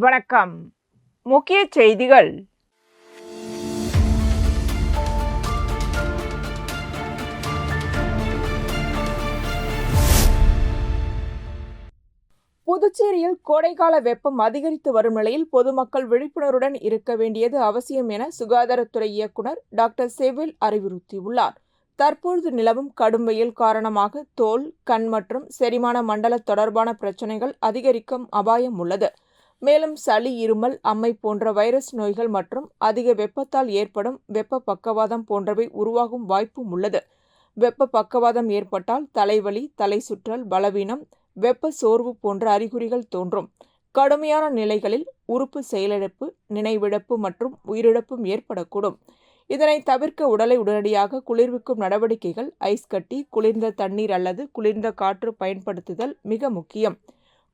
வணக்கம். முக்கிய செய்திகள். புதுச்சேரியில் கோடைகால வெப்பம் அதிகரித்து வரும் நிலையில் பொதுமக்கள் விழிப்புணர்வுடன் இருக்க வேண்டியது அவசியம் என சுகாதாரத்துறை இயக்குநர் டாக்டர் செவில் அறிவுறுத்தியுள்ளார். தற்போது நிலவும் கடும் வெயில் காரணமாக தோல், கண் மற்றும் செரிமான மண்டல தொடர்பான பிரச்சினைகள் அதிகரிக்கும் அபாயம் உள்ளது. மேலும் சளி, இருமல், அம்மை போன்ற வைரஸ் நோய்கள் மற்றும் அதிக வெப்பத்தால் ஏற்படும் வெப்ப பக்கவாதம் போன்றவை உருவாகும் வாய்ப்பும் உள்ளது. வெப்ப பக்கவாதம் ஏற்பட்டால் தலைவலி, தலை சுற்றல், பலவீனம், வெப்ப சோர்வு போன்ற அறிகுறிகள் தோன்றும். கடுமையான நிலைகளில் உறுப்பு செயலிழப்பு, நினைவிழப்பு மற்றும் உயிரிழப்பும் ஏற்படக்கூடும். இதனை தவிர்க்க உடலை உடனடியாக குளிர்விக்கும் நடவடிக்கைகள் ஐஸ் கட்டி, குளிர்ந்த தண்ணீர் அல்லது குளிர்ந்த காற்று பயன்படுத்துதல் மிக முக்கியம்.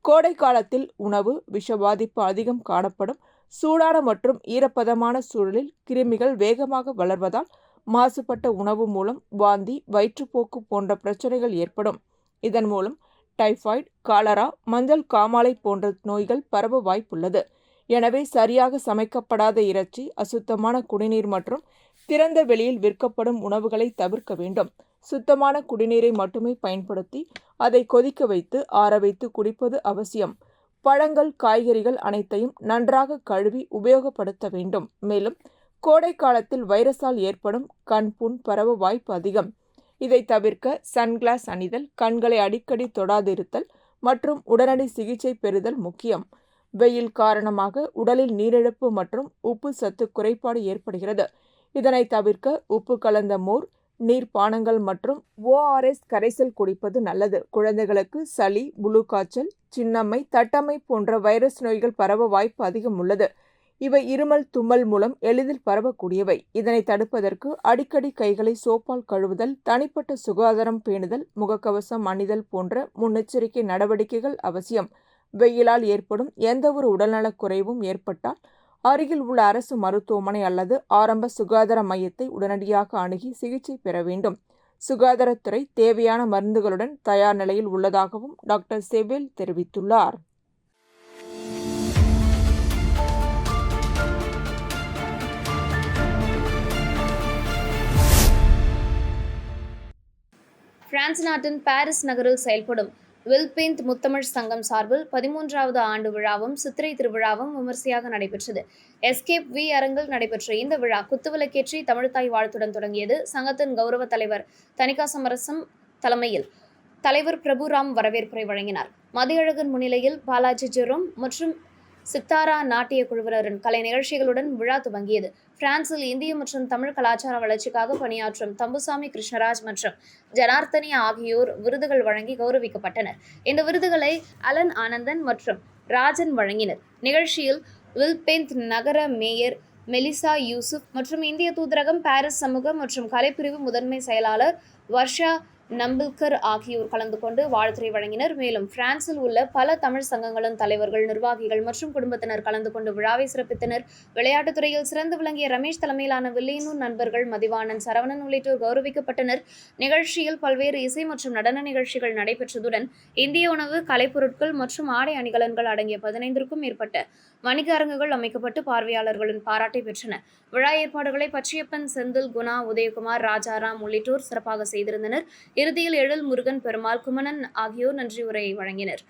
கோடை காலத்தில் உணவு விஷ பாதிப்பு அதிகம் காணப்படும். சூடான மற்றும் ஈரப்பதமான சூழலில் கிருமிகள் வேகமாக வளர்வதால் மாசுபட்ட உணவு மூலம் வாந்தி, வயிற்றுப்போக்கு போன்ற பிரச்சனைகள் ஏற்படும். இதன் மூலம் டைபாய்டு, காலரா, மஞ்சள் காமாலை போன்ற நோய்கள் பரவ வாய்ப்புள்ளது. எனவே சரியாக சமைக்கப்படாத இறைச்சி, அசுத்தமான குடிநீர் மற்றும் திறந்த வெளியில் விற்கப்படும் உணவுகளை தவிர்க்க வேண்டும். சுத்தமான குடிநீரை மட்டுமே பயன்படுத்தி அதை கொதிக்க வைத்து ஆற வைத்து குடிப்பது அவசியம். பழங்கள், காய்கறிகள் அனைத்தையும் நன்றாக கழுவி உபயோகப்படுத்த வேண்டும். மேலும் கோடை காலத்தில் வைரஸால் ஏற்படும் கண் புண் பரவ வாய்ப்பு அதிகம். இதை தவிர்க்க சன்கிளாஸ் அணிதல், கண்களை அடிக்கடி தொடாதிருத்தல் மற்றும் உடனடி சிகிச்சை பெறுதல் முக்கியம். வெயில் காரணமாக உடலில் நீரிழப்பு மற்றும் உப்பு சத்து குறைபாடு ஏற்படுகிறது. இதனை தவிர்க்க உப்பு கலந்த மோர், நீர் பானங்கள் மற்றும் ORS கரைசல் குடிப்பது நல்லது. குழந்தைகளுக்கு சளி, புழு காய்ச்சல், சின்னம்மை, தட்டம்மை போன்ற வைரஸ் நோய்கள் பரவ வாய்ப்பு அதிகம் உள்ளது. இவை இருமல், தும்மல் மூலம் எளிதில் பரவக்கூடியவை. இதனை தடுப்பதற்கு அடிக்கடி கைகளை சோப்பால் கழுவுதல், தனிப்பட்ட சுகாதாரம் பேணுதல், முகக்கவசம் அணிதல் போன்ற முன்னெச்சரிக்கை நடவடிக்கைகள் அவசியம். வெயிலால் ஏற்படும் எந்தவொரு உடல்நலக் குறைவும் ஏற்பட்டால் அருகில் உள்ள அரசு மருத்துவமனை அல்லது ஆரம்ப சுகாதார மையத்தை உடனடியாக அணுகி சிகிச்சை பெற வேண்டும். சுகாதாரத்துறை தேவையான மருந்துகளுடன் தயார் நிலையில் உள்ளதாகவும் டாக்டர் செவில் தெரிவித்துள்ளார். பிரான்ஸ் நாட்டின் பாரிஸ் நகரில் செயல்படும் வில்பெயிண்ட் முத்தமிழ் சங்கம் சார்பில் 13வது ஆண்டு விழாவும் சித்திரை திருவிழாவும் விமரிசையாக நடைபெற்றது. எஸ்கேப் வி அரங்கில் நடைபெற்ற இந்த விழா குத்துவிளக்கேற்றி தமிழ்த்தாய் வாழ்த்துடன் தொடங்கியது. சங்கத்தின் கௌரவ தலைவர் தணிகா சமரசம் தலைமையில் தலைவர் பிரபுராம் வரவேற்புரை வழங்கினார். மதியழகன் முன்னிலையில் பாலாஜி ஜெரோம் மற்றும் சித்தாரா நாட்டிய குழுவினரின் கலை நிகழ்ச்சிகளுடன் விழா துவங்கியது. பிரான்சில் இந்திய மற்றும் தமிழ் கலாச்சார வளர்ச்சிக்காக பணியாற்றும் தம்புசாமி கிருஷ்ணராஜ் மற்றும் ஜனார்த்தனி ஆகியோர் விருதுகள் வழங்கி கௌரவிக்கப்பட்டனர். இந்த விருதுகளை அலன் ஆனந்தன் மற்றும் ராஜன் வழங்கினர். நிகழ்ச்சியில் வில்பெயிண்ட் நகர மேயர் மெலிசா யூசுப் மற்றும் இந்திய தூதரகம், பாரிஸ் சமூக மற்றும் கலைப்பிரிவு முதன்மை செயலாளர் வர்ஷா நம்பில்கர் ஆகியோர் கலந்து கொண்டு வாழ்த்துரை வழங்கினர். மேலும் பிரான்சில் உள்ள பல தமிழ் சங்கங்களின் தலைவர்கள், நிர்வாகிகள் மற்றும் குடும்பத்தினர் கலந்து கொண்டு விழாவை சிறப்பித்தனர். விளையாட்டுத் துறையில் சிறந்து விளங்கிய ரமேஷ் தலைமையிலான வில்லியனூர் நண்பர்கள், மதிவாணன், சரவணன் உள்ளிட்டோர் கௌரவிக்கப்பட்டனர். நிகழ்ச்சியில் பல்வேறு இசை மற்றும் நடன நிகழ்ச்சிகள் நடைபெற்றதுடன் இந்திய உணவு, கலைப்பொருட்கள் மற்றும் ஆடை அணிகலன்கள் அடங்கிய 15க்கும் மேற்பட்ட வணிக அரங்குகள் அமைக்கப்பட்டு பார்வையாளர்களின் பாராட்டை பெற்றன. விழா ஏற்பாடுகளை பச்சையப்பன், செந்தில், குணா, உதயகுமார், ராஜாராம் உள்ளிட்டோர் சிறப்பாக செய்திருந்தனர். இறுதியில் எழில் முருகன், பெருமாள், குமணன் ஆகியோர் நன்றி உரையை வழங்கினர்.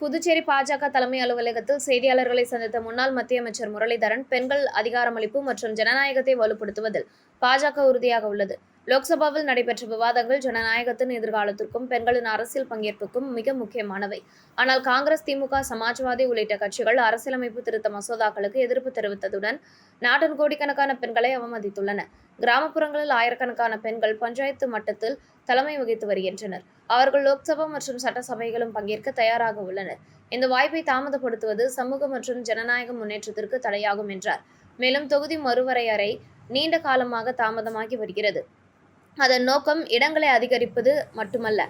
புதுச்சேரி பாஜக தலைமை அலுவலகத்தில் செய்தியாளர்களை சந்தித்த முன்னாள் மத்திய அமைச்சர் முரளிதரன், பெண்கள் அதிகாரமளிப்பு மற்றும் ஜனநாயகத்தை வலுப்படுத்துவதில் பாஜக உறுதியாக உள்ளது. லோக்சபாவில் நடைபெற்ற விவாதங்கள் ஜனநாயகத்தின் எதிர்காலத்திற்கும் பெண்களின் அரசியல் பங்கேற்புக்கும் மிக முக்கியமானவை. ஆனால் காங்கிரஸ், திமுக, சமாஜ்வாதி உள்ளிட்ட கட்சிகள் அரசியலமைப்பு திருத்த மசோதாக்களுக்கு எதிர்ப்பு தெரிவித்ததுடன் நாட்டின் கோடிக்கணக்கான பெண்களை அவமதித்துள்ளன. கிராமப்புறங்களில் ஆயிரக்கணக்கான பெண்கள் பஞ்சாயத்து மட்டத்தில் தலைமை வகித்து வருகின்றனர். அவர்கள் லோக்சபா மற்றும் சட்டசபைகளும் பங்கேற்க தயாராக உள்ளனர். இந்த வாய்ப்பை தாமதப்படுத்துவது சமூக மற்றும் ஜனநாயக முன்னேற்றத்திற்கு தடையாகும் என்றார். மேலும் தொகுதி மறுவரையறை நீண்ட காலமாக தாமதமாகி வருகிறது. அதன் நோக்கம் இடங்களை அதிகரிப்பது மட்டுமல்ல,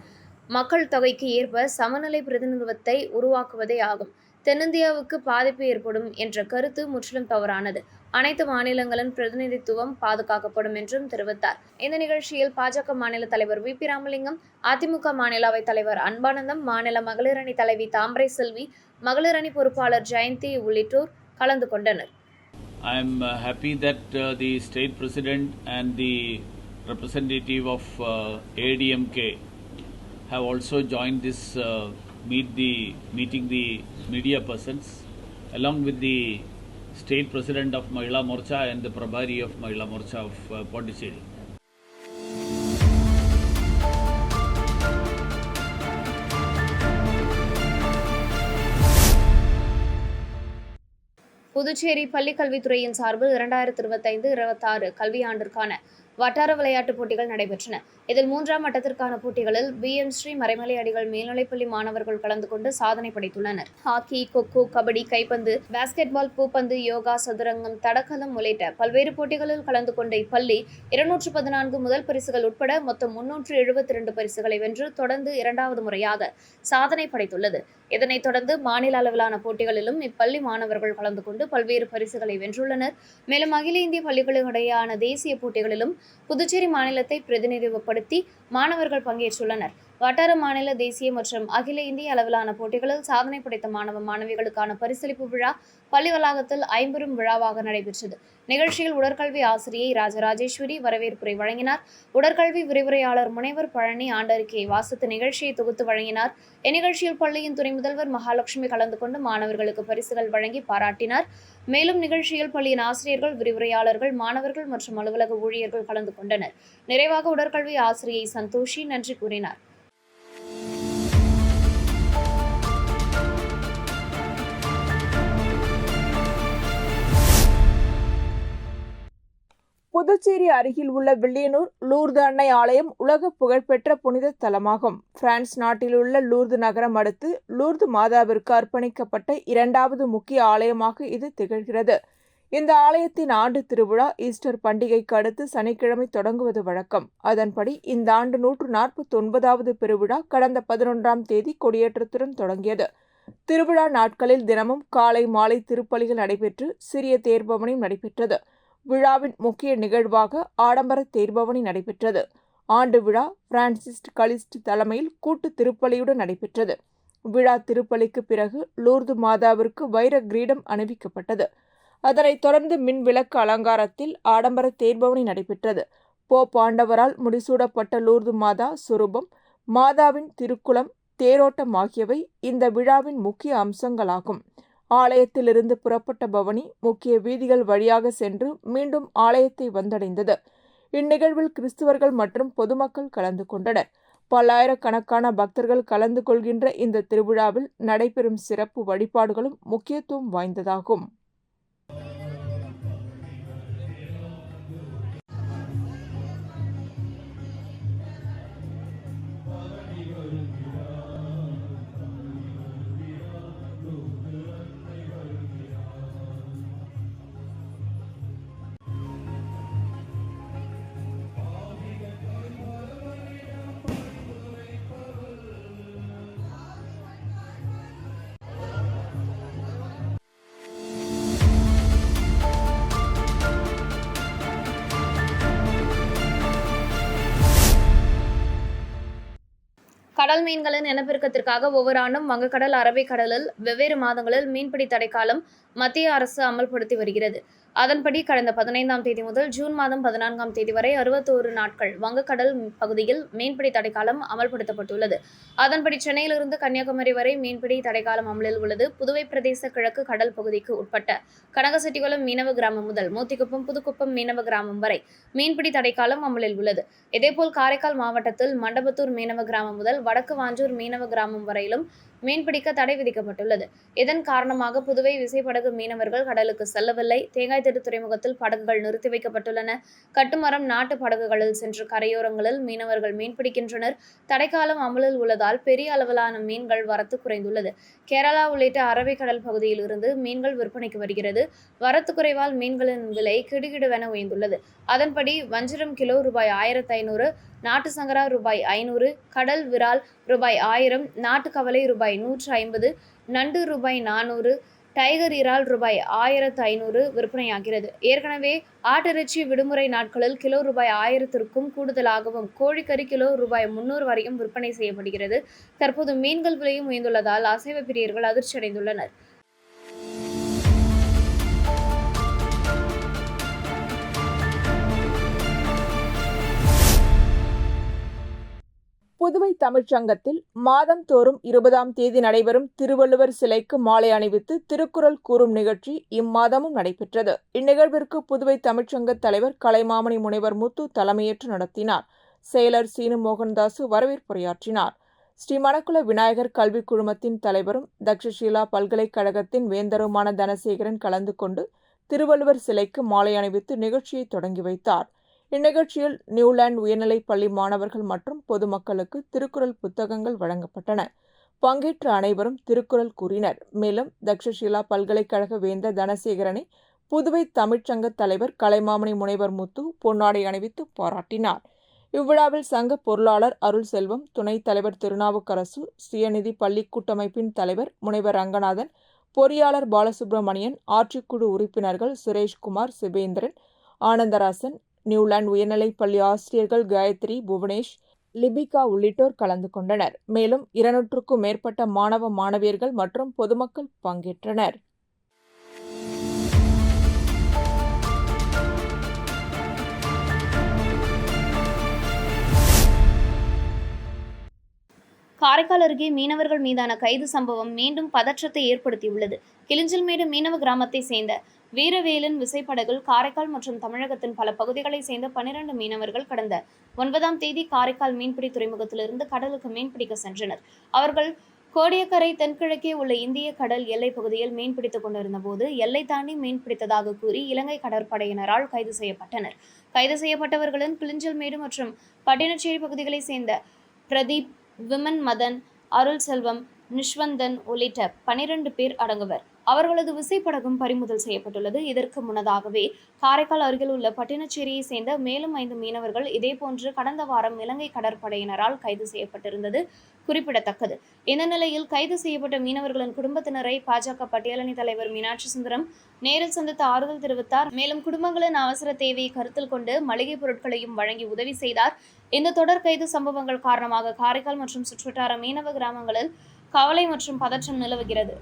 மக்கள் தொகைக்கு ஏற்ப சமநிலை பிரதிநிதித்துவத்தை உருவாக்குவதே ஆகும். தென்னிந்தியாவுக்கு பாதிப்பு ஏற்படும் என்ற கருத்து முற்றிலும் தவறானது. அனைத்து மாநிலங்களின் பிரதிநிதித்துவம் பாதுகாக்கப்படும் என்றும் தெரிவித்தார். இந்த நிகழ்ச்சியில் பாஜக மாநில தலைவர் வி. பி. ராமலிங்கம், அதிமுக மாநில அவைத் தலைவர் அன்பானந்தம், மாநில மகளிர் அணி தலைவி தாமரை செல்வி, மகளிர் அணி பொறுப்பாளர் ஜெயந்தி உள்ளிட்டோர் கலந்து கொண்டனர். I am happy that the state president and the representative of ADMK have also joined this meeting the media persons, along with the state president of Mahila Morcha and the Prabhari of Mahila Morcha of Pondicherry. Puducherry பள்ளிக்கல்வித்துறையின் சார்பில் 2025-26 கல்வியாண்டிற்கான வட்டார விளையாட்டுப் போட்டிகள் நடைபெற்றன. இதில் 3ஆம் வட்டத்திற்கான போட்டிகளில் BM Sri Maraimalai Adigal மேல்நிலைப்பள்ளி மாணவர்கள் கலந்து கொண்டு சாதனை படைத்துள்ளனர். ஹாக்கி, கொக்கோ, கபடி, கைப்பந்து, பாஸ்கெட் பால், பூப்பந்து, யோகா, சதுரங்கம், தடகளம் உள்ளிட்ட பல்வேறு போட்டிகளில் கலந்து கொண்ட இப்பள்ளி 214 முதல் பரிசுகள் உட்பட மொத்தம் 372 பரிசுகளை வென்று தொடர்ந்து 2வது முறையாக சாதனை படைத்துள்ளது. இதனைத் தொடர்ந்து மாநில அளவிலான போட்டிகளிலும் இப்பள்ளி மாணவர்கள் கலந்து கொண்டு பல்வேறு பரிசுகளை வென்றுள்ளனர். மேலும் அகில இந்திய பள்ளிகளுக்கிடையேயான தேசிய போட்டிகளிலும் புதுச்சேரி மாநிலத்தை பிரதிநிதித்துவப்படுத்தி மாணவர்கள் பங்கேற்றுள்ளனர். வட்டார, மாநில, தேசிய மற்றும் அகில இந்திய அளவிலான போட்டிகளில் சாதனை படைத்த மாணவ மாணவிகளுக்கான பரிசளிப்பு விழா பள்ளி வளாகத்தில் ஐம்பெரும் விழாவாக நடைபெற்றது. நிகழ்ச்சியில் உடற்கல்வி ஆசிரியை ராஜராஜேஸ்வரி வரவேற்புரை வழங்கினார். உடற்கல்வி விரிவுரையாளர் முனைவர் பழனி ஆண்டறிக்கையை வாசித்து நிகழ்ச்சியை தொகுத்து வழங்கினார். இந்நிகழ்ச்சியில் பள்ளியின் துணை முதல்வர் மகாலட்சுமி கலந்து கொண்டு மாணவர்களுக்கு பரிசுகள் வழங்கி பாராட்டினார். மேலும் நிகழ்ச்சியில் பள்ளியின் ஆசிரியர்கள், விரிவுரையாளர்கள், மாணவர்கள் மற்றும் அலுவலக ஊழியர்கள் கலந்து கொண்டனர். நிறைவாக உடற்கல்வி ஆசிரியை சந்தோஷி நன்றி கூறினார். புதுச்சேரி அருகில் உள்ள வில்லியனூர் லூர்து அன்னை ஆலயம் உலக புகழ்பெற்ற புனித தலமாகும். பிரான்ஸ் நாட்டில் உள்ள லூர்து நகரம் அடுத்து லூர்து மாதாவிற்கு அர்ப்பணிக்கப்பட்ட 2வது முக்கிய ஆலயமாக இது திகழ்கிறது. இந்த ஆலயத்தின் ஆண்டு திருவிழா ஈஸ்டர் பண்டிகைக்கு அடுத்து சனிக்கிழமை தொடங்குவது வழக்கம். அதன்படி இந்த ஆண்டு 149வது பெருவிழா கடந்த 11ஆம் தேதி கொடியேற்றத்துடன் தொடங்கியது. திருவிழா நாட்களில் தினமும் காலை மாலை திருப்பலிகள் நடைபெற்று சிறிய தேர்பவனியும் நடைபெற்றது. விழாவின் முக்கிய நிகழ்வாக ஆடம்பர தேர்பவனி நடைபெற்றது. ஆண்டு விழா பிரான்சிஸ் கலிஸ்ட் தலைமையில் கூட்டு திருப்பலியுடன் நடைபெற்றது. விழா திருப்பலிக்கு பிறகு லூர்து மாதாவிற்கு வைர கிரீடம் அணிவிக்கப்பட்டது. அதனைத் தொடர்ந்து மின் விளக்கு அலங்காரத்தில் ஆடம்பர தேர்பவனி நடைபெற்றது. போப் ஆண்டவரால் முடிசூடப்பட்ட லூர்து மாதா சுரூபம், மாதாவின் திருக்குளம், தேரோட்டம் ஆகியவை இந்த விழாவின் முக்கிய அம்சங்களாகும். ஆலயத்திலிருந்து புறப்பட்ட பவனி முக்கிய வீதிகள் வழியாக சென்று மீண்டும் ஆலயத்தை வந்தடைந்தது. இந்நிகழ்வில் கிறிஸ்தவர்கள் மற்றும் பொதுமக்கள் கலந்து கொண்டனர். பல்லாயிரக்கணக்கான பக்தர்கள் கலந்து கொள்கின்ற இந்த திருவிழாவில் நடைபெறும் சிறப்பு வழிபாடுகளும் முக்கியத்துவம் வாய்ந்ததாகும். கடல் மீன்களின் இனப்பெருக்கத்திற்காக ஒவ்வொரு ஆண்டும் வங்கக்கடல், அரபிக்கடலில் வெவ்வேறு மாதங்களில் மீன்பிடி தடைக்காலம் மத்திய அரசு அமல்படுத்தி வருகிறது. அதன்படி கடந்த 15ஆம் தேதி முதல் ஜூன் மாதம் 14ஆம் தேதி வரை 61 நாட்கள் வங்கக்கடல் பகுதியில் மீன்பிடி தடைக்காலம் அமல்படுத்தப்பட்டுள்ளது. அதன்படி சென்னையிலிருந்து கன்னியாகுமரி வரை மீன்பிடி தடைக்காலம் அமலில் உள்ளது. புதுவை பிரதேச கிழக்கு கடல் பகுதிக்கு உட்பட்ட கனகசெட்டிகுளம் மீனவ கிராமம் முதல் மூத்திக்குப்பம், புதுக்குப்பம் மீனவ கிராமம் வரை மீன்பிடி தடைக்காலம் அமலில் உள்ளது. இதேபோல் காரைக்கால் மாவட்டத்தில் மண்டபத்தூர் மீனவ கிராமம் முதல் வடக்கு வாஞ்சூர் மீனவ கிராமம் வரையிலும் மீன்பிடிக்க தடை விதிக்கப்பட்டுள்ளது. இதன் காரணமாக புதுவை விசைப்படகு மீனவர்கள் கடலுக்கு செல்லவில்லை. தேங்காய்திட்டு துறைமுகத்தில் படகுகள் நிறுத்தி வைக்கப்பட்டுள்ளன. கட்டுமரம் நாட்டு படகுகளில் சென்று கரையோரங்களில் மீனவர்கள் மீன்பிடிக்கின்றனர். தடைக்காலம் அமலில் உள்ளதால் பெரிய அளவிலான மீன்கள் வரத்து குறைந்துள்ளது. கேரளா உள்ளிட்ட அரபிக்கடல் பகுதியில் இருந்து மீன்கள் விற்பனைக்கு வருகிறது. வரத்து குறைவால் மீன்களின் விலை கிடுகிடுவென உயர்ந்துள்ளது. அதன்படி வஞ்சிரம் கிலோ ரூபாய் 1500, நாட்டு சங்கரா ரூபாய் 500, கடல் விரால் ரூபாய் 1000, நாட்டு கவலை ரூபாய் 150, நண்டு ரூபாய் 400, டைகர் இறால் ரூபாய் 1500 விற்பனையாகிறது. ஏற்கனவே ஆட்டிறைச்சி விடுமுறை நாட்களில் கிலோ ரூபாய் 1000க்கும் கூடுதலாகவும், கோழிக்கறி கிலோ ரூபாய் 300 வரையும் விற்பனை செய்யப்படுகிறது. தற்போது மீன்கள் விலையும் உயர்ந்துள்ளதால் அசைவ பிரியர்கள் அதிர்ச்சியடைந்துள்ளனர். புதுவை தமிழ்ச்சங்கத்தில் மாதந்தோறும் 20ஆம் தேதி நடைபெறும் திருவள்ளுவர் சிலைக்கு மாலை அணிவித்து திருக்குறள் கூறும் நிகழ்ச்சி இம்மாதமும் நடைபெற்றது. இந்நிகழ்விற்கு புதுவை தமிழ்ச்சங்க தலைவர் கலைமாமணி முனைவர் முத்து தலைமையேற்று நடத்தினார். செயலர் சீனு மோகன்தாசு வரவேற்புரையாற்றினார். ஸ்ரீ மணக்குள விநாயகர் கல்விக் குழுமத்தின் தலைவரும் தக்ஷஷீலா பல்கலைக்கழகத்தின் வேந்தருமான தனசேகரன் கலந்து கொண்டு திருவள்ளுவர் சிலைக்கு மாலை அணிவித்து நிகழ்ச்சியை தொடங்கி வைத்தார். இந்நிகழ்ச்சியில் நியூலாந்து உயர்நிலைப் பள்ளி மாணவர்கள் மற்றும் பொதுமக்களுக்கு திருக்குறள் புத்தகங்கள் வழங்கப்பட்டன. பங்கேற்ற அனைவரும் திருக்குறள் கூறினர். மேலும் தக்ஷஷீலா பல்கலைக்கழக வேந்தர் தனசேகரனை புதுவை தமிழ்ச்சங்க தலைவர் கலைமாமணி முனைவர் முத்து பொன்னாடை அணிவித்து பாராட்டினார். இவ்விழாவில் சங்க பொருளாளர் அருள் செல்வம், துணைத் தலைவர் திருநாவுக்கரசு, சுயநிதி பள்ளி கூட்டமைப்பின் தலைவர் முனைவர் ரங்கநாதன், பொறியாளர் பாலசுப்ரமணியன், ஆட்சிக்குழு உறுப்பினர்கள் சுரேஷ்குமார், சிவேந்திரன், ஆனந்தராசன், நியூலாந்து உயர்நிலைப் பள்ளி ஆசிரியர்கள் காயத்ரி, புவனேஷ், லிபிகா உள்ளிட்டோர் கலந்து கொண்டனர். மேலும் 200க்கும் மேற்பட்ட மாணவ மாணவியர்கள் மற்றும் பொதுமக்கள் பங்கேற்றனர். காரைக்கால் அருகே மீனவர்கள் மீதான கைது சம்பவம் மீண்டும் பதற்றத்தை ஏற்படுத்தியுள்ளது. கிளிஞ்சல்மேடு மீனவ கிராமத்தை சேர்ந்த வீரவேலன் விசைப்படகில் காரைக்கால் மற்றும் தமிழகத்தின் பல பகுதிகளை சேர்ந்த 12 மீனவர்கள் கடந்த 9ஆம் தேதி காரைக்கால் மீன்பிடி துறைமுகத்திலிருந்து கடலுக்கு மீன்பிடிக்க சென்றனர். அவர்கள் கோடியக்கரை தென்கிழக்கே உள்ள இந்திய கடல் எல்லை பகுதியில் மீன்பிடித்துக் கொண்டிருந்த போது எல்லை தாண்டி மீன்பிடித்ததாக கூறி இலங்கை கடற்படையினரால் கைது செய்யப்பட்டனர். கைது செய்யப்பட்டவர்களின் கிளிஞ்சல்மேடு மற்றும் பட்டினச்சேரி பகுதிகளை சேர்ந்த பிரதீப், விமன் மதன், அருள் செல்வம், நிஷ்வந்தன் உள்ளிட்ட 12 பேர் அடங்குவர். அவர்களது விசைப்படகும் பறிமுதல் செய்யப்பட்டுள்ளது. இதற்கு முன்னதாகவே காரைக்கால் அருகில் உள்ள பட்டினச்சேரியை சேர்ந்த மேலும் 5 மீனவர்கள் இதேபோன்று கடந்த வாரம் இலங்கை கடற்படையினரால் கைது செய்யப்பட்டிருந்தது குறிப்பிடத்தக்கது. இந்த நிலையில் கைது செய்யப்பட்ட மீனவர்களின் குடும்பத்தினரை பாஜக பட்டியலணி தலைவர் மீனாட்சி சுந்தரம் நேரில் சந்தித்து ஆறுதல் தெரிவித்தார். மேலும் குடும்பங்களின் அவசர தேவையை கருத்தில் கொண்டு மளிகை பொருட்களையும் வழங்கி உதவி செய்தார். இந்த தொடர் கைது சம்பவங்கள் காரணமாக காரைக்கால் மற்றும் சுற்றுவட்டார மீனவ கிராமங்களில் கவலை மற்றும் பதற்றம் நிலவுகிறது.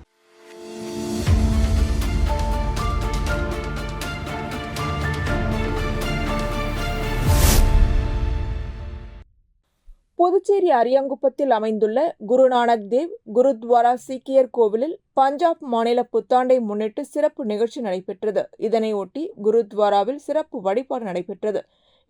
புதுச்சேரி அரியாங்குப்பத்தில் அமைந்துள்ள குருநானக் தேவ் குருத்வாரா சீக்கியர் கோவிலில் பஞ்சாப் மாநில புத்தாண்டை முன்னிட்டு சிறப்பு நிகழ்ச்சி நடைபெற்றது. இதனையொட்டி குருத்வாராவில் சிறப்பு வழிபாடு நடைபெற்றது.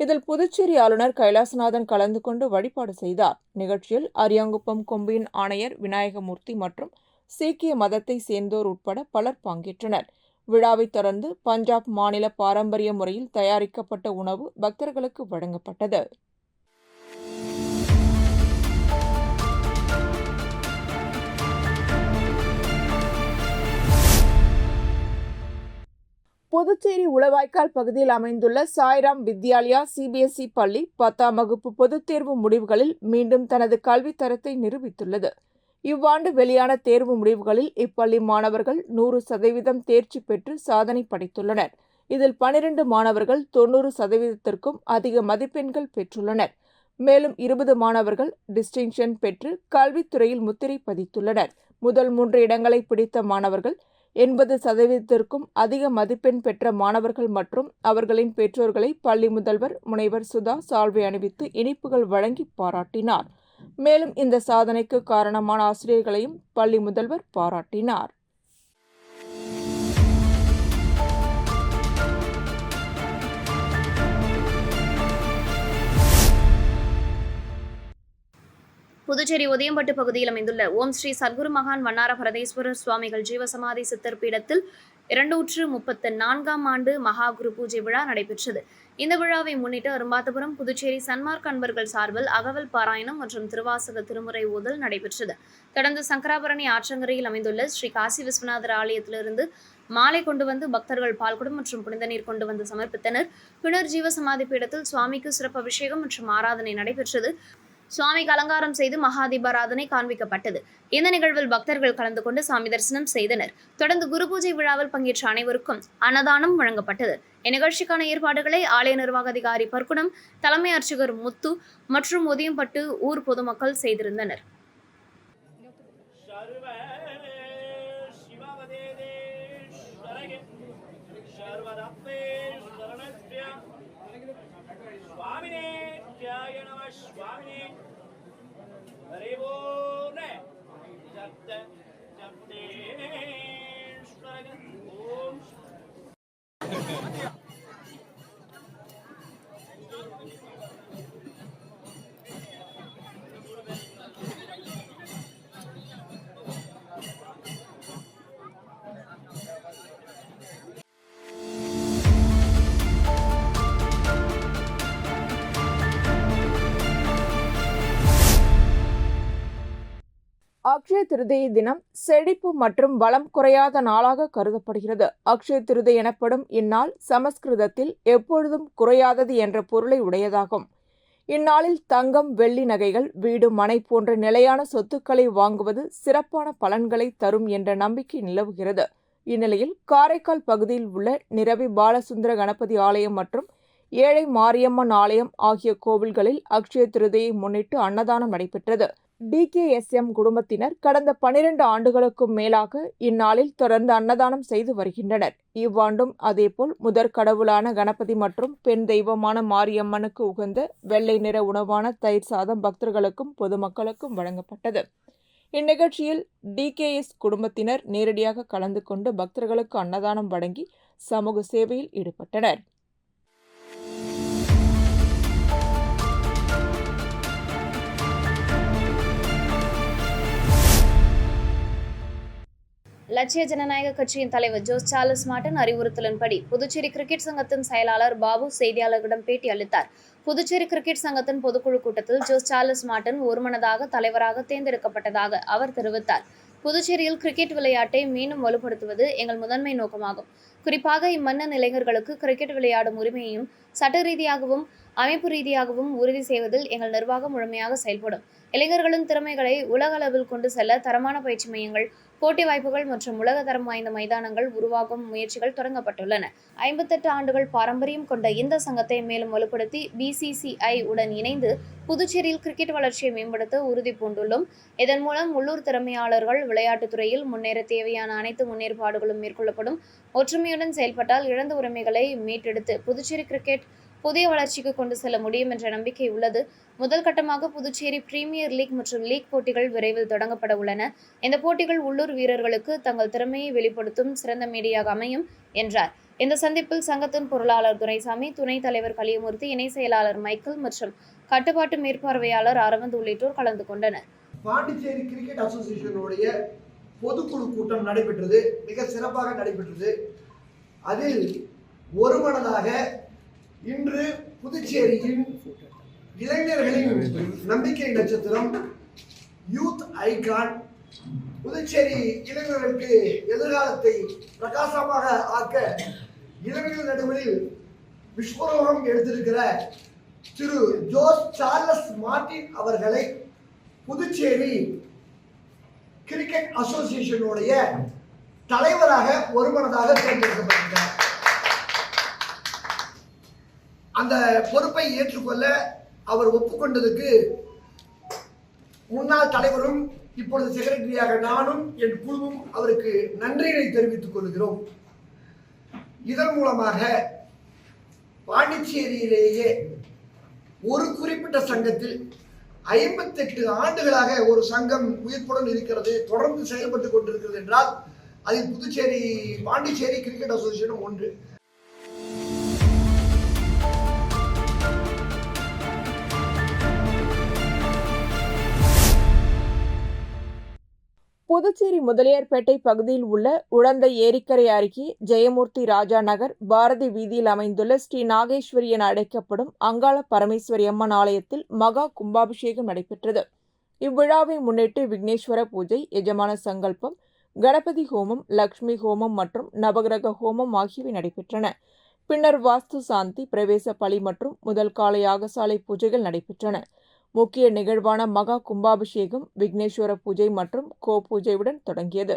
இதில் புதுச்சேரி ஆளுநர் கைலாசநாதன் கலந்து கொண்டு வழிபாடு செய்தார். நிகழ்ச்சியில் அரியாங்குப்பம் கொம்பியின் ஆணையர் விநாயகமூர்த்தி மற்றும் சீக்கிய மதத்தை சேர்ந்தோர் உட்பட பலர் பங்கேற்றனர். விழாவைத் தொடர்ந்து பஞ்சாப் மாநில பாரம்பரிய முறையில் தயாரிக்கப்பட்ட உணவு பக்தர்களுக்கு வழங்கப்பட்டது. புதுச்சேரி உளவாய்க்கால் பகுதியில் அமைந்துள்ள சாய்ராம் வித்யாலயா சிபிஎஸ்இ பள்ளி 10ஆம் வகுப்பு பொதுத் தேர்வு முடிவுகளில் மீண்டும் தனது கல்வித் தரத்தை நிரூபித்துள்ளது. இவ்வாண்டு வெளியான தேர்வு முடிவுகளில் இப்பள்ளி மாணவர்கள் 100% தேர்ச்சி பெற்று சாதனை படைத்துள்ளனர். இதில் 12 மாணவர்கள் 90%க்கும் அதிக மதிப்பெண்கள் பெற்றுள்ளனர். மேலும் 20 மாணவர்கள் டிஸ்டிங்ஷன் பெற்று கல்வித்துறையில் முத்திரை பதித்துள்ளனர். முதல் 3 இடங்களை பிடித்த மாணவர்கள் 80%க்கும் அதிக மதிப்பெண் பெற்ற மாணவர்கள் மற்றும் அவர்களின் பெற்றோர்களை பள்ளி முதல்வர் முனைவர் சுதா சால்வை அணிவித்து இனிப்புகள் வழங்கி பாராட்டினார். மேலும் இந்த சாதனைக்கு காரணமான ஆசிரியர்களையும் பள்ளி முதல்வர் பாராட்டினார். புதுச்சேரி உதயம்பட்டு பகுதியில் அமைந்துள்ள ஓம் ஸ்ரீ சத்குரு மகான் வண்ணார பரதேஸ்வரர் சுவாமிகள் ஜீவசமாதி சித்தர் பீடத்தில் 234ஆம் ஆண்டு மகா குரு பூஜை விழா நடைபெற்றது. இந்த விழாவை முன்னிட்டு அரும்பாத்தபுரம் புதுச்சேரி சன்மார்க் அன்பர்கள் சார்பில் அகவல் பாராயணம் மற்றும் திருவாசக திருமுறை ஓதல் நடைபெற்றது. தொடர்ந்து சங்கராபரணி ஆற்றங்கரையில் அமைந்துள்ள ஸ்ரீ காசி விஸ்வநாதர் ஆலயத்திலிருந்து மாலை கொண்டு வந்து பக்தர்கள் பால்குடம் மற்றும் புனித நீர் கொண்டு வந்து சமர்ப்பித்தனர். பின்னர் ஜீவ சமாதி பீடத்தில் சுவாமிக்கு சிறப்பு அபிஷேகம் மற்றும் ஆராதனை நடைபெற்றது. சுவாமிக்கு அலங்காரம் செய்து மகாதீபாராதனை காண்பிக்கப்பட்டது. இந்த நிகழ்வில் பக்தர்கள் கலந்து கொண்டு சாமி தரிசனம் செய்தனர். தொடர்ந்து குரு பூஜை விழாவில் பங்கேற்ற அனைவருக்கும் அன்னதானம் வழங்கப்பட்டது. இந்நிகழ்ச்சிக்கான ஏற்பாடுகளை ஆலய நிர்வாக அதிகாரி பர்க்குணம், தலைமை அர்ச்சகர் முத்து மற்றும் ஒதியம்பட்டு ஊர் பொதுமக்கள் செய்திருந்தனர். அக்ஷய திருதியை தினம் செழிப்பு மற்றும் வளம் குறையாத நாளாக கருதப்படுகிறது. அக்ஷய திருதை எனப்படும் இந்நாள் சமஸ்கிருதத்தில் எப்பொழுதும் குறையாதது என்ற பொருளை உடையதாகும். இந்நாளில் தங்கம், வெள்ளி நகைகள், வீடு, மனை போன்ற நிலையான சொத்துக்களை வாங்குவது சிறப்பான பலன்களை தரும் என்ற நம்பிக்கை நிலவுகிறது. இந்நிலையில் காரைக்கால் பகுதியில் உள்ள நிரவி பாலசுந்தர கணபதி ஆலயம் மற்றும் ஏழை மாரியம்மன் ஆலயம் ஆகிய கோவில்களில் அக்ஷய திருதியை முன்னிட்டு அன்னதானம் நடைபெற்றது. DKSM குடும்பத்தினர் கடந்த 12 ஆண்டுகளுக்கும் மேலாக இந்நாளில் தொடர்ந்து அன்னதானம் செய்து வருகின்றனர். இவ்வாண்டும் அதேபோல் முதற் கடவுளான கணபதி மற்றும் பெண் தெய்வமான மாரியம்மனுக்கு உகந்த வெள்ளை நிற உணவான தயிர் சாதம் பக்தர்களுக்கும் பொதுமக்களுக்கும் வழங்கப்பட்டது. இந்நிகழ்ச்சியில் DKS குடும்பத்தினர் நேரடியாக கலந்து கொண்டு பக்தர்களுக்கு அன்னதானம் வழங்கி சமூக சேவையில் ஈடுபட்டனர். லட்சிய ஜனநாயக கட்சியின் தலைவர் ஜோஸ் சார்லஸ் மார்டன் அறிவுறுத்தலின்படி புதுச்சேரி கிரிக்கெட் சங்கத்தின் செயலாளர் பாபு செய்தியாளர்களிடம் பேட்டி அளித்தார். புதுச்சேரி கிரிக்கெட் சங்கத்தின் பொதுக்குழு கூட்டத்தில் ஜோஸ் சார்லஸ் மார்டன் ஒருமனதாக தலைவராக தேர்ந்தெடுக்கப்பட்டதாக அவர் தெரிவித்தார். புதுச்சேரியில் கிரிக்கெட் விளையாட்டை மீண்டும் வலுப்படுத்துவது எங்கள் முதன்மை நோக்கமாகும். குறிப்பாக இம்மன்னன் இளைஞர்களுக்கு கிரிக்கெட் விளையாடும் உரிமையையும் சட்ட ரீதியாகவும் அமைப்பு ரீதியாகவும் உறுதி செய்வதில் எங்கள் நிர்வாகம் முழுமையாக செயல்படும். இளைஞர்களின் திறமைகளை உலக அளவில் கொண்டு செல்ல தரமான பயிற்சி மையங்கள், போட்டி வாய்ப்புகள் மற்றும் உலக தரம் வாய்ந்த மைதானங்கள் உருவாக்கும் முயற்சிகள் தொடங்கப்பட்டுள்ளன. 58 ஆண்டுகள் பாரம்பரியம் கொண்ட இந்த சங்கத்தை மேலும் வலுப்படுத்தி BCCI உடன் இணைந்து புதுச்சேரியில் கிரிக்கெட் வளர்ச்சியை மேம்படுத்த உறுதி பூண்டுள்ளோம். இதன் மூலம் உள்ளூர் திறமையாளர்கள் விளையாட்டுத் துறையில் முன்னேற தேவையான அனைத்து முன்னேற்பாடுகளும் மேற்கொள்ளப்படும். ஒற்றுமையுடன் செயல்பட்டால் இழந்த உரிமைகளை மீட்டெடுத்து புதுச்சேரி கிரிக்கெட் புதிய வளர்ச்சிக்கு கொண்டு செல்ல முடியும் என்ற நம்பிக்கை உள்ளது. முதல் கட்டமாக புதுச்சேரி பிரீமியர் லீக் மற்றும் லீக் போட்டிகள் விரைவில் தொடங்கப்பட உள்ளன. இந்த போட்டிகள் உள்ளூர் வீரர்களுக்கு தங்கள் திறமையை வெளிப்படுத்தும் சிறந்த மேடையாக அமையும் என்றார். இந்த சந்திப்பில் சங்கத்தின் பொருளாளர் துரைசாமி, துணைத் தலைவர் கலியமூர்த்தி, இணை செயலாளர் மைக்கேல் மற்றும் கட்டுப்பாட்டு மேற்பார்வையாளர் அரவிந்த் உள்ளிட்டோர் கலந்து கொண்டனர். பாண்டிச்சேரி கிரிக்கெட் அசோசியேஷனுடைய பொதுக்குழு கூட்டம் நடைபெற்றது. மிக சிறப்பாக நடைபெற்றது. அதில் ஒருமனதாக இன்று புதுச்சேரியின் இளைஞர்களின் நம்பிக்கை நட்சத்திரம், யூத் ஐகான், புதுச்சேரி இளைஞர்களுக்கு எதிர்காலத்தை பிரகாசமாக ஆக்க இளைஞர்கள் நடுவில் விஸ்வரூபம் எடுத்திருக்கிற திரு ஜோஸ் சார்லஸ் மார்டின் அவர்களை புதுச்சேரி கிரிக்கெட் அசோசியேஷனுடைய தலைவராக ஒருமனதாக தேர்ந்தெடுக்கப்பட்டிருக்கிறார். அந்த பொறுப்பை ஏற்றுக்கொள்ள அவர் ஒப்புக்கொண்டதுக்கு முன்னாள் தலைவரும் இப்பொழுது செக்ரட்டரியாக நானும் என் குழுவும் அவருக்கு நன்றியை தெரிவித்துக் கொள்கிறோம். இதன் மூலமாக பாண்டிச்சேரியிலேயே ஒரு குறிப்பிட்ட சங்கத்தில் 58 ஆண்டுகளாக ஒரு சங்கம் உயிர்ப்புடன் இருக்கிறது, தொடர்ந்து செயல்பட்டு கொண்டிருக்கிறது என்றால் அதில் பாண்டிச்சேரி கிரிக்கெட் அசோசியேஷனும் ஒன்று. புதுச்சேரி முதலியார்பேட்டை பகுதியில் உள்ள உழந்தை ஏரிக்கரை அருகே ஜெயமூர்த்தி ராஜா நகர் பாரதி வீதியில் அமைந்துள்ள ஸ்ரீ நாகேஸ்வரி என அழைக்கப்படும் அங்காள பரமேஸ்வரி அம்மன் ஆலயத்தில் மகா கும்பாபிஷேகம் நடைபெற்றது. இவ்விழாவை முன்னிட்டு விக்னேஸ்வர பூஜை, எஜமான சங்கல்பம், கணபதி ஹோமம், லக்ஷ்மி ஹோமம் மற்றும் நவகிரக ஹோமம் ஆகியவை நடைபெற்றன. பின்னர் வாஸ்து சாந்தி, பிரவேச பலி மற்றும் முதல் கால யாகசாலை பூஜைகள் நடைபெற்றன. முக்கிய நிகழ்வான மகா கும்பாபிஷேகம், விக்னேஸ்வர பூஜை மற்றும் பூஜையுடன் தொடங்கியது.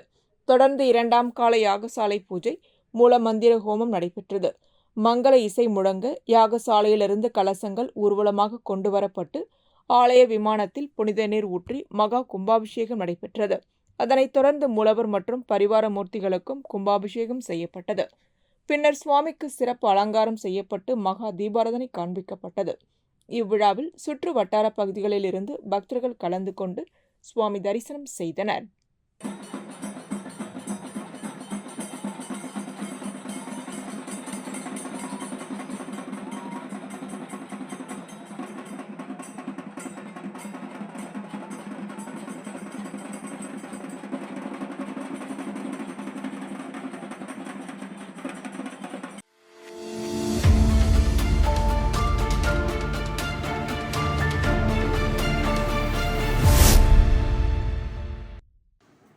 தொடர்ந்து 2ஆம் கால யாகசாலை பூஜை, மூலமந்திர ஹோமம் நடைபெற்றது. மங்கள இசை முழங்க யாகசாலையிலிருந்து கலசங்கள் ஊர்வலமாக கொண்டு வரப்பட்டு ஆலய விமானத்தில் புனித நீர் ஊற்றி மகா கும்பாபிஷேகம் நடைபெற்றது. அதனைத் தொடர்ந்து மூலவர் மற்றும் பரிவார மூர்த்திகளுக்கும் கும்பாபிஷேகம் செய்யப்பட்டது. பின்னர் சுவாமிக்கு சிறப்பு அலங்காரம் செய்யப்பட்டு மகா தீபாராதனை காண்பிக்கப்பட்டது. இவ்விழாவில் சுற்று வட்டார பகுதிகளில் இருந்து பக்தர்கள் கலந்து கொண்டு சுவாமி தரிசனம் செய்தனர்.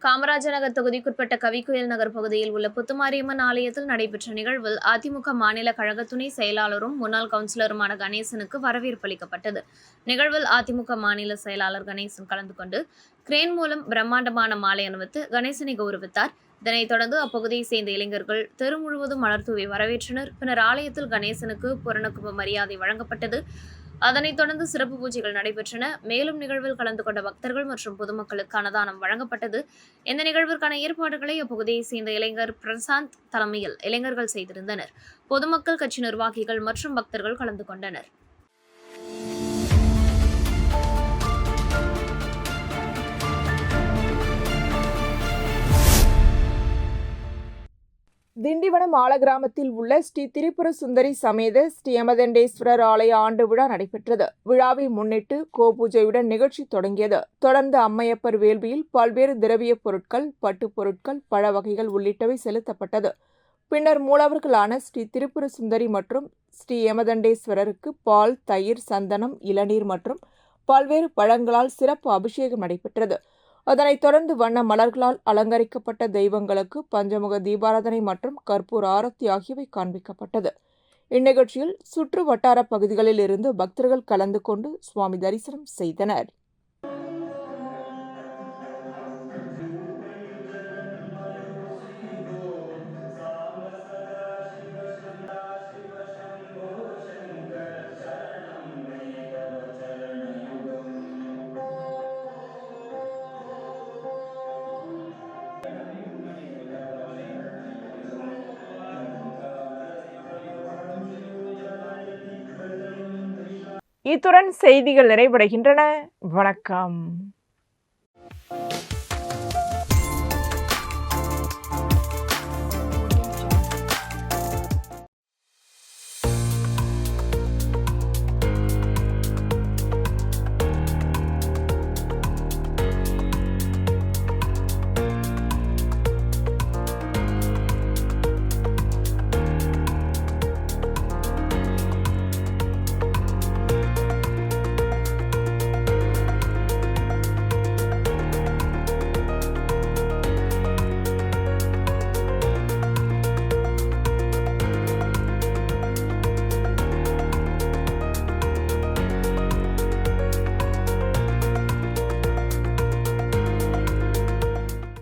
காமராஜர் நகர் தொகுதிக்குட்பட்ட கவிக்குயில் நகர் பகுதியில் உள்ள புத்துமாரியம்மன் ஆலயத்தில் நடைபெற்ற நிகழ்வில் அதிமுக மாநில கழக துணை செயலாளரும் முன்னாள் கவுன்சிலருமான கணேசனுக்கு வரவேற்பு அளிக்கப்பட்டது. நிகழ்வில் அதிமுக மாநில செயலாளர் கணேசன் கலந்து கொண்டு கிரேன் மூலம் பிரம்மாண்டமான மாலை அணிவித்து கணேசனை கௌரவித்தார். இதனைத் தொடர்ந்து அப்பகுதியை சேர்ந்த இளைஞர்கள் தெரு முழுவதும் மலர் தூவி வரவேற்றனர். பின்னர் ஆலயத்தில் கணேசனுக்கு பூரணகும்ப மரியாதை வழங்கப்பட்டது. அதனைத் தொடர்ந்து சிறப்பு பூஜைகள் நடைபெற்றன. மேலும் நிகழ்வில் கலந்து கொண்ட பக்தர்கள் மற்றும் பொதுமக்களுக்கு அன்னதானம் வழங்கப்பட்டது. இந்த நிகழ்விற்கான ஏற்பாடுகளை அப்பகுதியை சேர்ந்த இளைஞர் பிரசாந்த் தலைமையில் இளைஞர்கள் செய்திருந்தனர். பொதுமக்கள், கட்சி நிர்வாகிகள் மற்றும் பக்தர்கள் கலந்து கொண்டனர். திண்டிவனம் ஆலகிராமத்தில் உள்ள ஸ்ரீ திரிபுர சுந்தரி சமேத ஸ்ரீ யமதண்டேஸ்வரர் ஆலய ஆண்டு விழா நடைபெற்றது. விழாவை முன்னிட்டு பூஜையுடன் நிகழ்ச்சி தொடங்கியது. தொடர்ந்து அம்மையப்பர் வேள்வியில் பல்வேறு திரவிய பொருட்கள், பட்டுப் பொருட்கள், பழ வகைகள் உள்ளிட்டவை செலுத்தப்பட்டது. பின்னர் மூலவர்களான ஸ்ரீ திரிபுர சுந்தரி மற்றும் ஸ்ரீ யமதண்டேஸ்வரருக்கு பால், தயிர், சந்தனம், இளநீர் மற்றும் பல்வேறு பழங்களால் சிறப்பு அபிஷேகம் நடைபெற்றது. அதனைத் தொடர்ந்து வண்ண மலர்களால் அலங்கரிக்கப்பட்ட தெய்வங்களுக்கு பஞ்சமுக தீபாராதனை மற்றும் கற்பூர ஆரத்தி ஆகியவை காண்பிக்கப்பட்டது. இந்நிகழ்ச்சியில் சுற்று வட்டார பகுதிகளில் இருந்து பக்தர்கள் கலந்து கொண்டு சுவாமி தரிசனம் செய்தனர். இத்துடன் செய்திகள் நிறைவடைகின்றன. வணக்கம்.